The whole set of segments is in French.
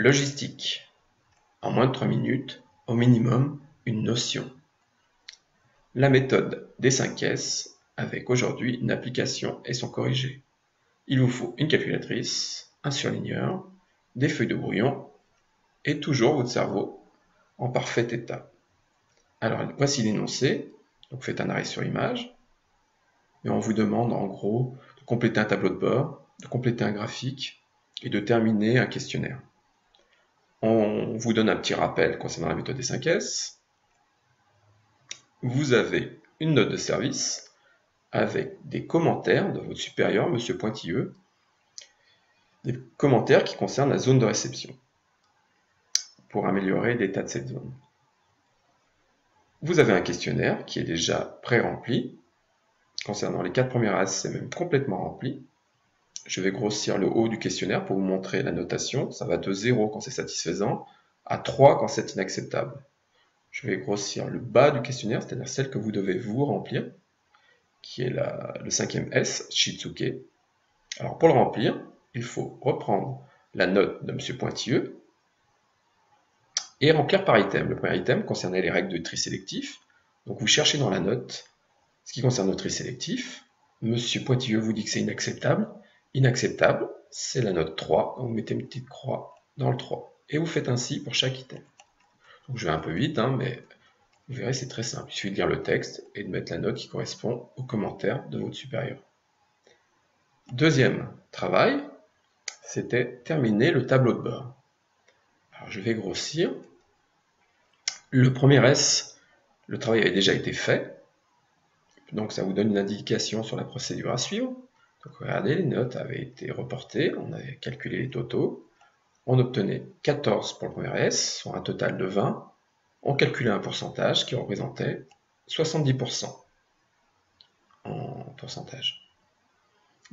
Logistique. En moins de 3 minutes, au minimum, une notion. La méthode des 5 S, avec aujourd'hui une application et son corrigé. Il vous faut une calculatrice, un surligneur, des feuilles de brouillon et toujours votre cerveau en parfait état. Alors voici l'énoncé, donc faites un arrêt sur image, et on vous demande en gros de compléter un tableau de bord, de compléter un graphique et de terminer un questionnaire. On vous donne un petit rappel concernant la méthode des 5 S. Vous avez une note de service avec des commentaires de votre supérieur, Monsieur Pointilleux, des commentaires qui concernent la zone de réception pour améliorer l'état de cette zone. Vous avez un questionnaire qui est déjà pré-rempli. Concernant les 4 premières as, c'est même complètement rempli. Je vais grossir le haut du questionnaire pour vous montrer la notation. Ça va de 0 quand c'est satisfaisant à 3 quand c'est inacceptable. Je vais grossir le bas du questionnaire, c'est-à-dire celle que vous devez vous remplir, qui est le 5e S, Shizuke. Alors pour le remplir, il faut reprendre la note de M. Pointilleux et remplir par item. Le premier item concernait les règles de tri sélectif. Donc vous cherchez dans la note ce qui concerne le tri sélectif. M. Pointilleux vous dit que c'est inacceptable. Inacceptable, c'est la note 3. Donc vous mettez une petite croix dans le 3. Et vous faites ainsi pour chaque item. Donc je vais un peu vite, mais vous verrez, c'est très simple. Il suffit de lire le texte et de mettre la note qui correspond au commentaire de votre supérieur. Deuxième travail, c'était terminer le tableau de bord. Alors je vais grossir. Le premier S, le travail avait déjà été fait. Donc ça vous donne une indication sur la procédure à suivre. Donc regardez, les notes avaient été reportées, on avait calculé les totaux. On obtenait 14 pour le premier S, soit un total de 20. On calculait un pourcentage qui représentait 70% en pourcentage.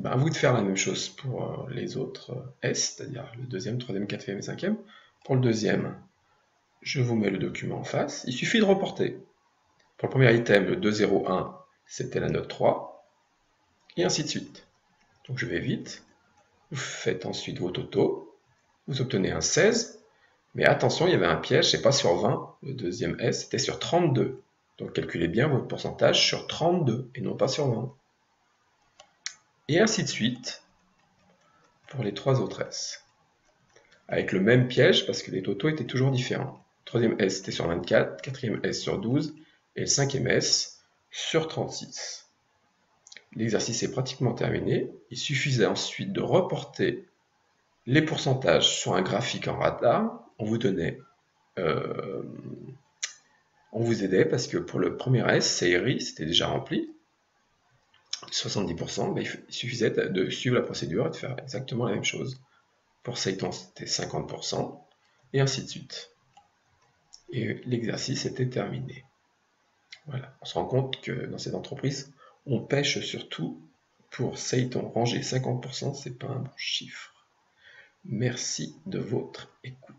À vous de faire la même chose pour les autres S, c'est-à-dire le deuxième, troisième, quatrième et cinquième. Pour le deuxième, je vous mets le document en face. Il suffit de reporter. Pour le premier item, le 201, c'était la note 3, et ainsi de suite. Donc je vais vite. Vous faites ensuite vos totaux. Vous obtenez un 16. Mais attention, il y avait un piège, c'est pas sur 20, le deuxième S, c'était sur 32. Donc calculez bien votre pourcentage sur 32 et non pas sur 20. Et ainsi de suite pour les 3 autres S. Avec le même piège parce que les totaux étaient toujours différents. Le troisième S était sur 24, quatrième S sur 12 et le cinquième S sur 36. L'exercice est pratiquement terminé. Il suffisait ensuite de reporter les pourcentages sur un graphique en radar. On vous aidait parce que pour le premier S, Seiri, c'était déjà rempli. 70%, il suffisait de suivre la procédure et de faire exactement la même chose. Pour Seiton, c'était 50%, et ainsi de suite. Et l'exercice était terminé. Voilà. On se rend compte que dans cette entreprise, on pêche surtout pour Seiton. Ranger 50%, c'est pas un bon chiffre. Merci de votre écoute.